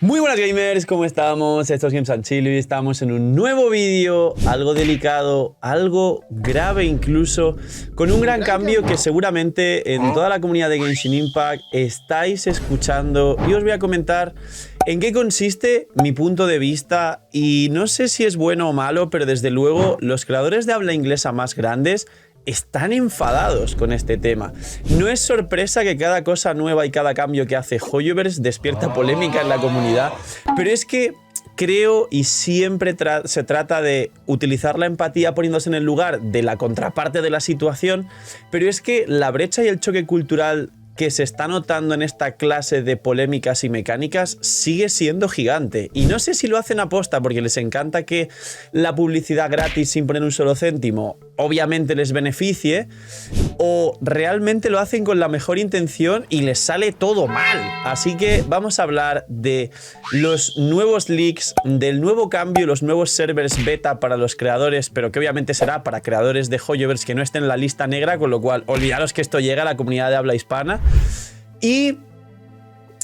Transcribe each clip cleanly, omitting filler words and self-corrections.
Muy buenas gamers, ¿cómo estamos? Esto es Games and Chill y estamos en un nuevo vídeo, algo delicado, algo grave incluso, con un gran cambio que seguramente en toda la comunidad de Genshin Impact estáis escuchando y os voy a comentar en qué consiste mi punto de vista y no sé si es bueno o malo, pero desde luego los creadores de habla inglesa más grandes están enfadados con este tema. No es sorpresa que cada cosa nueva y cada cambio que hace Hoyoverse despierta polémica en la comunidad, pero es que creo y siempre se trata de utilizar la empatía poniéndose en el lugar de la contraparte de la situación, pero es que la brecha y el choque cultural que se está notando en esta clase de polémicas y mecánicas sigue siendo gigante. Y no sé si lo hacen aposta porque les encanta que la publicidad gratis sin poner un solo céntimo obviamente les beneficie, o realmente lo hacen con la mejor intención y les sale todo mal. Así que vamos a hablar de los nuevos leaks, del nuevo cambio, los nuevos servers beta para los creadores, pero que obviamente será para creadores de Hoyoverse que no estén en la lista negra, con lo cual olvidaros que esto llega a la comunidad de habla hispana. Y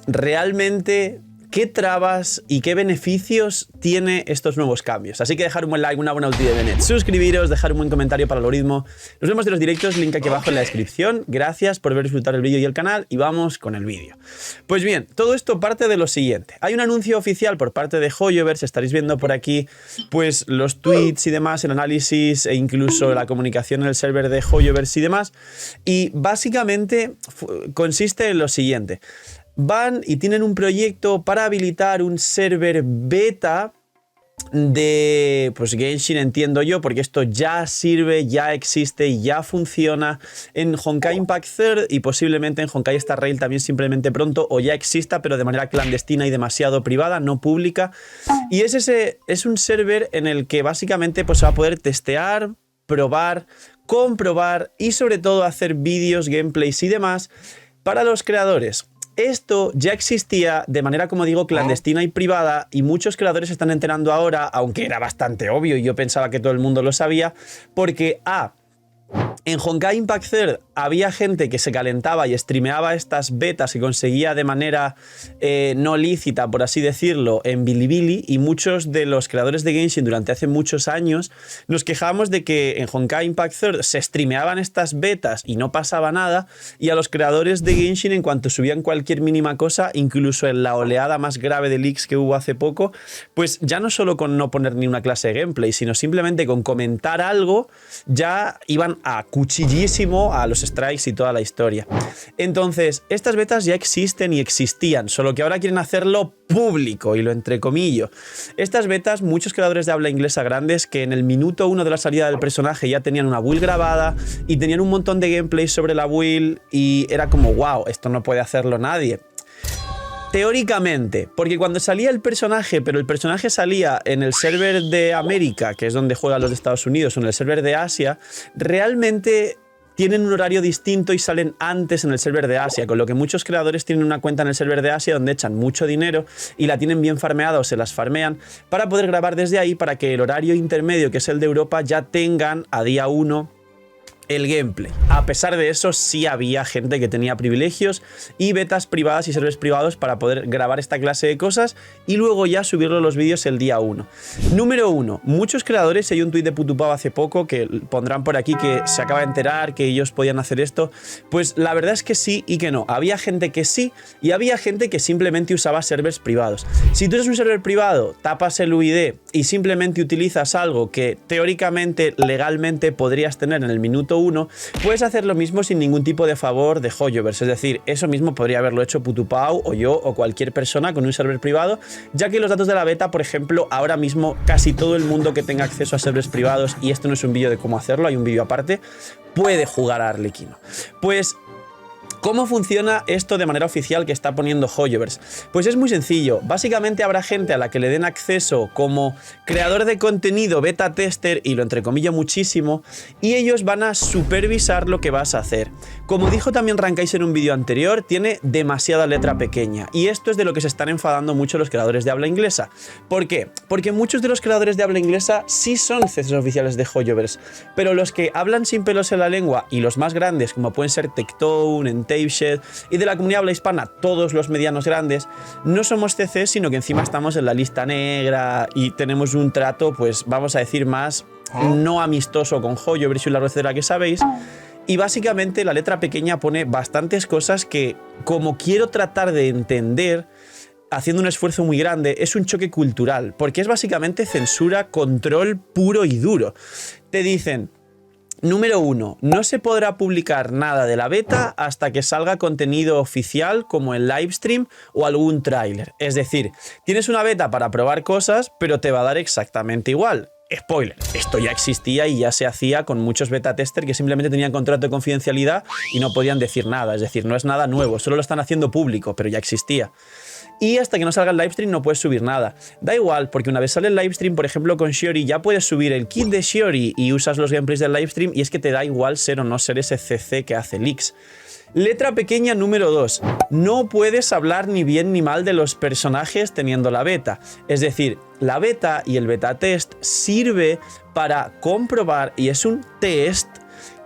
realmente qué trabas y qué beneficios tiene estos nuevos cambios. Así que dejar un buen like, una buena ulti de Bennett, suscribiros, dejar un buen comentario para el algoritmo. Nos vemos en los directos, link aquí abajo en la descripción. Gracias por ver y disfrutar el vídeo y el canal y vamos con el vídeo. Pues bien, todo esto parte de lo siguiente. Hay un anuncio oficial por parte de Hoyoverse, estaréis viendo por aquí pues los tweets y demás, el análisis e incluso la comunicación en el server de Hoyoverse y demás. Y básicamente consiste en lo siguiente. Van y tienen un proyecto para habilitar un server beta de pues Genshin, entiendo yo, porque esto ya sirve, ya existe y ya funciona en Honkai Impact Third y posiblemente en Honkai Star Rail también simplemente pronto, o ya exista pero de manera clandestina y demasiado privada, no pública. Y es un server en el que básicamente pues, se va a poder testear, probar, comprobar y sobre todo hacer vídeos, gameplays y demás para los creadores. Esto ya existía de manera, como digo, clandestina y privada, y muchos creadores se están enterando ahora, aunque era bastante obvio y yo pensaba que todo el mundo lo sabía, porque en Honkai Impact Third había gente que se calentaba y streameaba estas betas y conseguía de manera no lícita, por así decirlo, en Bilibili, y muchos de los creadores de Genshin durante hace muchos años nos quejábamos de que en Honkai Impact Third se streameaban estas betas y no pasaba nada, y a los creadores de Genshin en cuanto subían cualquier mínima cosa, incluso en la oleada más grave de leaks que hubo hace poco, pues ya no solo con no poner ni una clase de gameplay, sino simplemente con comentar algo, ya iban a cuchillísimo a los strikes y toda la historia. Entonces, estas betas ya existen y existían, solo que ahora quieren hacerlo público, y lo entrecomillo. Estas betas, muchos creadores de habla inglesa grandes que en el minuto 1 de la salida del personaje ya tenían una build grabada y tenían un montón de gameplay sobre la build y era como, wow, esto no puede hacerlo nadie. Teóricamente, porque cuando salía el personaje, pero el personaje salía en el server de América, que es donde juegan los de Estados Unidos, o en el server de Asia, realmente tienen un horario distinto y salen antes en el server de Asia, con lo que muchos creadores tienen una cuenta en el server de Asia donde echan mucho dinero y la tienen bien farmeada o se las farmean para poder grabar desde ahí, para que el horario intermedio, que es el de Europa, ya tengan a día 1 el gameplay. A pesar de eso, sí había gente que tenía privilegios y betas privadas y servers privados para poder grabar esta clase de cosas y luego ya subirlo los vídeos el día 1. Número 1. Muchos creadores, hay un tuit de Putupau hace poco que pondrán por aquí que se acaba de enterar que ellos podían hacer esto. Pues la verdad es que sí y que no. Había gente que sí y había gente que simplemente usaba servers privados. Si tú eres un server privado, tapas el UID y simplemente utilizas algo que teóricamente, legalmente podrías tener en el minuto 1, puedes hacer lo mismo sin ningún tipo de favor de Hoyoverse. Es decir, eso mismo podría haberlo hecho Putupau o yo o cualquier persona con un server privado, ya que los datos de la beta, por ejemplo, ahora mismo casi todo el mundo que tenga acceso a servers privados, y esto no es un vídeo de cómo hacerlo, hay un vídeo aparte, puede jugar a Arlequino. Pues ¿cómo funciona esto de manera oficial que está poniendo Hoyoverse? Pues es muy sencillo. Básicamente habrá gente a la que le den acceso como creador de contenido, beta tester, y lo entrecomillo muchísimo, y ellos van a supervisar lo que vas a hacer. Como dijo también Rankais en un vídeo anterior, tiene demasiada letra pequeña, y esto es de lo que se están enfadando mucho los creadores de habla inglesa. ¿Por qué? Porque muchos de los creadores de habla inglesa sí son CCs oficiales de Hoyoverse, pero los que hablan sin pelos en la lengua y los más grandes, como pueden ser Tectone, Entei Tapeshed y de la comunidad habla hispana, todos los medianos grandes, no somos CC, sino que encima estamos en la lista negra y tenemos un trato, pues vamos a decir, más no amistoso con Hoyoverse y la recetera que sabéis. Y básicamente la letra pequeña pone bastantes cosas que, como quiero tratar de entender, haciendo un esfuerzo muy grande, es un choque cultural, porque es básicamente censura, control puro y duro. Te dicen, número 1, no se podrá publicar nada de la beta hasta que salga contenido oficial como el livestream o algún tráiler. Es decir, tienes una beta para probar cosas, pero te va a dar exactamente igual. Spoiler, esto ya existía y ya se hacía con muchos beta testers que simplemente tenían contrato de confidencialidad y no podían decir nada. Es decir, no es nada nuevo, solo lo están haciendo público, pero ya existía. Y hasta que no salga el livestream no puedes subir nada. Da igual, porque una vez sale el livestream, por ejemplo con Shiori, ya puedes subir el kit de Shiori y usas los gameplays del livestream y es que te da igual ser o no ser ese CC que hace leaks. Letra pequeña número 2. No puedes hablar ni bien ni mal de los personajes teniendo la beta. Es decir, la beta y el beta test sirve para comprobar, y es un test,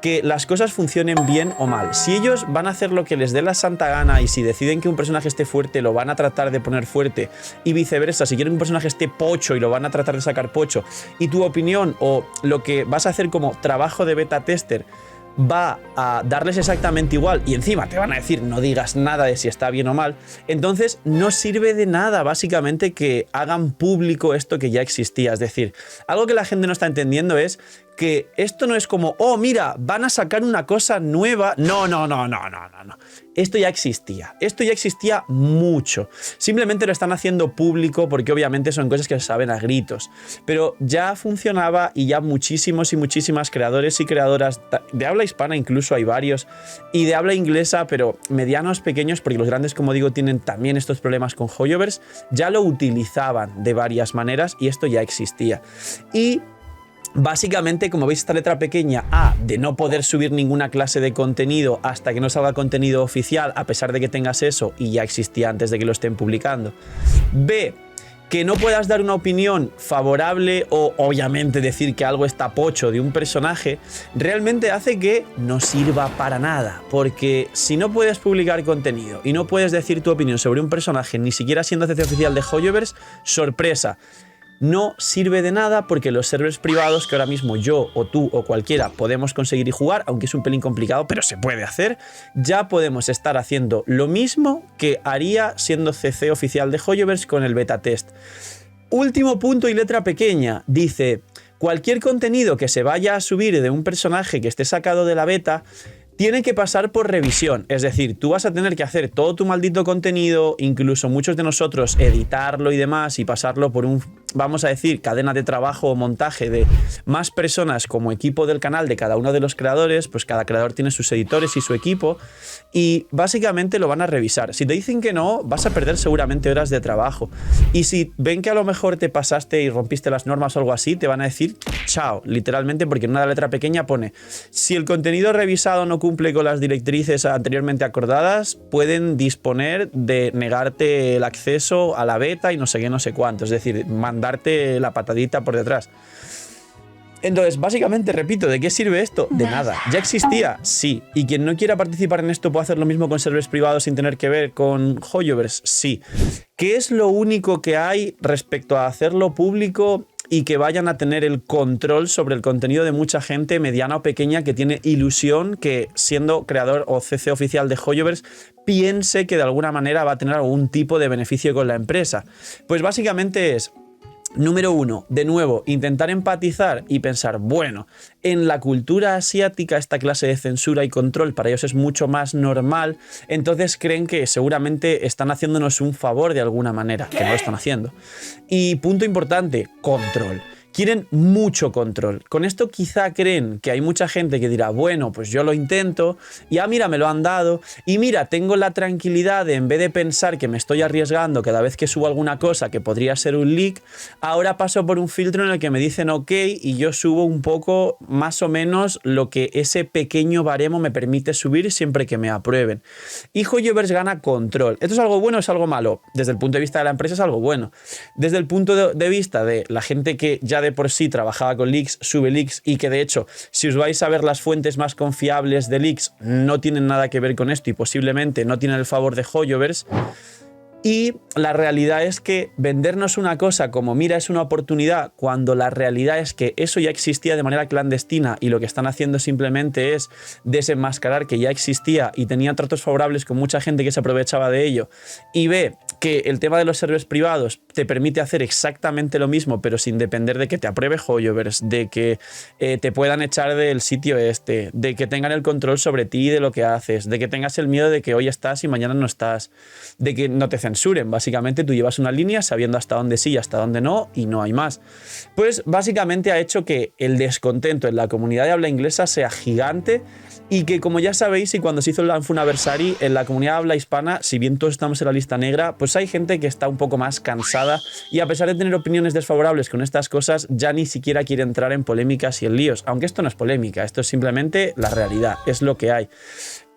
que las cosas funcionen bien o mal. Si ellos van a hacer lo que les dé la santa gana y si deciden que un personaje esté fuerte, lo van a tratar de poner fuerte y viceversa. Si quieren que un personaje esté pocho y lo van a tratar de sacar pocho, y tu opinión o lo que vas a hacer como trabajo de beta tester va a darles exactamente igual y encima te van a decir no digas nada de si está bien o mal, entonces no sirve de nada básicamente que hagan público esto que ya existía. Es decir, algo que la gente no está entendiendo es que esto no es como, oh mira, van a sacar una cosa nueva. No. Esto ya existía mucho. Simplemente lo están haciendo público porque obviamente son cosas que se saben a gritos. Pero ya funcionaba y ya muchísimos y muchísimas creadores y creadoras de habla hispana, incluso hay varios, y de habla inglesa, pero medianos, pequeños, porque los grandes, como digo, tienen también estos problemas con Hoyoverse, ya lo utilizaban de varias maneras y esto ya existía. Y básicamente, como veis, esta letra pequeña, A, de no poder subir ninguna clase de contenido hasta que no salga contenido oficial, a pesar de que tengas eso y ya existía antes de que lo estén publicando. B, que no puedas dar una opinión favorable o obviamente decir que algo está pocho de un personaje, realmente hace que no sirva para nada. Porque si no puedes publicar contenido y no puedes decir tu opinión sobre un personaje, ni siquiera siendo CC oficial de Hoyoverse, sorpresa, no sirve de nada, porque los servers privados que ahora mismo yo o tú o cualquiera podemos conseguir y jugar, aunque es un pelín complicado, pero se puede hacer, ya podemos estar haciendo lo mismo que haría siendo CC oficial de Hoyoverse con el beta test. Último punto y letra pequeña, dice, cualquier contenido que se vaya a subir de un personaje que esté sacado de la beta tiene que pasar por revisión. Es decir, tú vas a tener que hacer todo tu maldito contenido, incluso muchos de nosotros editarlo y demás y pasarlo por un, vamos a decir, cadena de trabajo o montaje de más personas como equipo del canal de cada uno de los creadores. Pues cada creador tiene sus editores y su equipo y básicamente lo van a revisar. Si te dicen que no, vas a perder seguramente horas de trabajo, y si ven que a lo mejor te pasaste y rompiste las normas o algo así, te van a decir chao, literalmente, porque en una letra pequeña pone, si el contenido revisado no cumple con las directrices anteriormente acordadas, pueden disponer de negarte el acceso a la beta y no sé qué, no sé cuánto. Es decir, mandarte la patadita por detrás. Entonces, básicamente, repito, ¿de qué sirve esto? De nada. ¿Ya existía? Sí. ¿Y quien no quiera participar en esto puede hacer lo mismo con servers privados sin tener que ver con Hoyoverse? Sí. ¿Qué es lo único que hay respecto a hacerlo público y que vayan a tener el control sobre el contenido de mucha gente mediana o pequeña que tiene ilusión que, siendo creador o CC oficial de Hoyoverse, piense que de alguna manera va a tener algún tipo de beneficio con la empresa? Pues básicamente es, número 1, de nuevo, intentar empatizar y pensar, bueno, en la cultura asiática esta clase de censura y control para ellos es mucho más normal, entonces creen que seguramente están haciéndonos un favor de alguna manera, que no lo están haciendo. Y punto importante, control. Quieren mucho control. Con esto quizá creen que hay mucha gente que dirá, bueno, pues yo lo intento y mira, me lo han dado y mira, tengo la tranquilidad de, en vez de pensar que me estoy arriesgando cada vez que subo alguna cosa que podría ser un leak, ahora paso por un filtro en el que me dicen ok y yo subo un poco más o menos lo que ese pequeño baremo me permite subir siempre que me aprueben. Y Hoyoverse gana control. ¿Esto es algo bueno o es algo malo? Desde el punto de vista de la empresa es algo bueno. Desde el punto de vista de la gente que ya ya de por sí trabajaba con leaks, sube leaks y que de hecho, si os vais a ver las fuentes más confiables de leaks, no tienen nada que ver con esto y posiblemente no tienen el favor de Hoyoverse. Y la realidad es que vendernos una cosa como mira es una oportunidad cuando la realidad es que eso ya existía de manera clandestina y lo que están haciendo simplemente es desenmascarar que ya existía y tenía tratos favorables con mucha gente que se aprovechaba de ello y ve que el tema de los servers privados te permite hacer exactamente lo mismo pero sin depender de que te apruebe Hoyoverse, de que te puedan echar del sitio este, de que tengan el control sobre ti y de lo que haces, de que tengas el miedo de que hoy estás y mañana no estás, de que no te censuren. Básicamente tú llevas una línea sabiendo hasta dónde sí y hasta dónde no y no hay más. Pues básicamente ha hecho que el descontento en la comunidad de habla inglesa sea gigante y que, como ya sabéis, y cuando se hizo el Anniversary, en la comunidad de habla hispana, si bien todos estamos en la lista negra, pues hay gente que está un poco más cansada y a pesar de tener opiniones desfavorables con estas cosas, ya ni siquiera quiere entrar en polémicas y en líos. Aunque esto no es polémica, esto es simplemente la realidad, es lo que hay.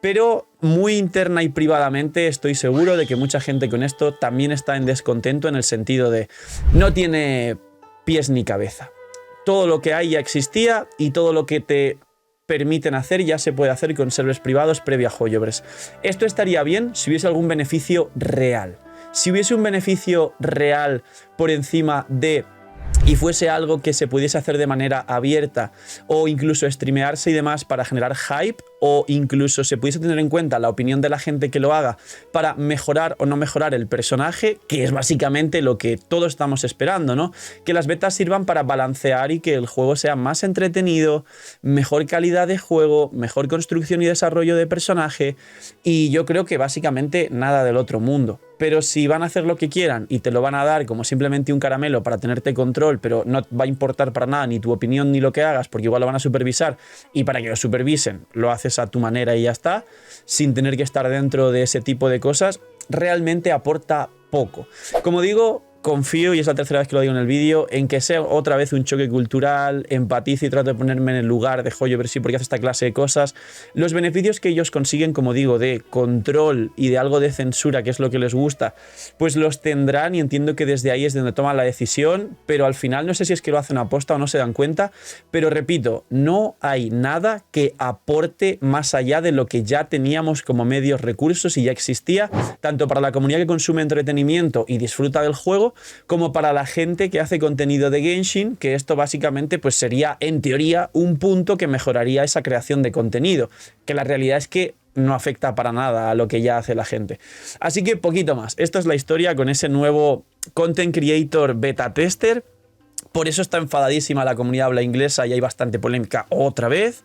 Pero muy interna y privadamente estoy seguro de que mucha gente con esto también está en descontento en el sentido de no tiene pies ni cabeza. Todo lo que hay ya existía y todo lo que te permiten hacer ya se puede hacer con servers privados previa a Hoyoverse. Esto estaría bien si hubiese algún beneficio real. Si hubiese un beneficio real por encima de y fuese algo que se pudiese hacer de manera abierta o incluso streamearse y demás para generar hype o incluso se pudiese tener en cuenta la opinión de la gente que lo haga para mejorar o no mejorar el personaje, que es básicamente lo que todos estamos esperando, ¿no? Que las betas sirvan para balancear y que el juego sea más entretenido, mejor calidad de juego, mejor construcción y desarrollo de personaje y yo creo que básicamente nada del otro mundo. Pero si van a hacer lo que quieran y te lo van a dar como simplemente un caramelo para tenerte control, pero no va a importar para nada ni tu opinión ni lo que hagas, porque igual lo van a supervisar y para que lo supervisen lo haces a tu manera y ya está, sin tener que estar dentro de ese tipo de cosas, realmente aporta poco. Como digo, confío, y es la tercera vez que lo digo en el vídeo, en que sea otra vez un choque cultural, empatizo y trato de ponerme en el lugar de Hoyoverse porque hace esta clase de cosas. Los beneficios que ellos consiguen, como digo, de control y de algo de censura, que es lo que les gusta, pues los tendrán y entiendo que desde ahí es donde toman la decisión, pero al final no sé si es que lo hacen aposta o no se dan cuenta, pero repito, no hay nada que aporte más allá de lo que ya teníamos como medios, recursos y ya existía, tanto para la comunidad que consume entretenimiento y disfruta del juego, como para la gente que hace contenido de Genshin, que esto básicamente pues sería en teoría un punto que mejoraría esa creación de contenido, que la realidad es que no afecta para nada a lo que ya hace la gente. Así que poquito más, esta es la historia con ese nuevo Content Creator Beta Tester. Por eso está enfadadísima la comunidad habla inglesa y hay bastante polémica otra vez.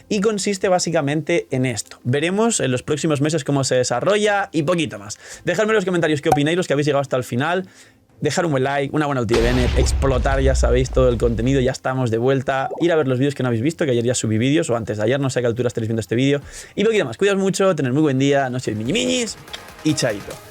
Y consiste básicamente en esto. Veremos en los próximos meses cómo se desarrolla y poquito más. Dejadme en los comentarios qué opináis, los que habéis llegado hasta el final. Dejar un buen like, una buena ulti de Bennett, explotar, ya sabéis, todo el contenido, ya estamos de vuelta. Ir a ver los vídeos que no habéis visto, que ayer ya subí vídeos, o antes de ayer, no sé a qué altura estaréis viendo este vídeo. Y poquito más, cuidaos mucho, tener muy buen día, no seáis miñis y chaito.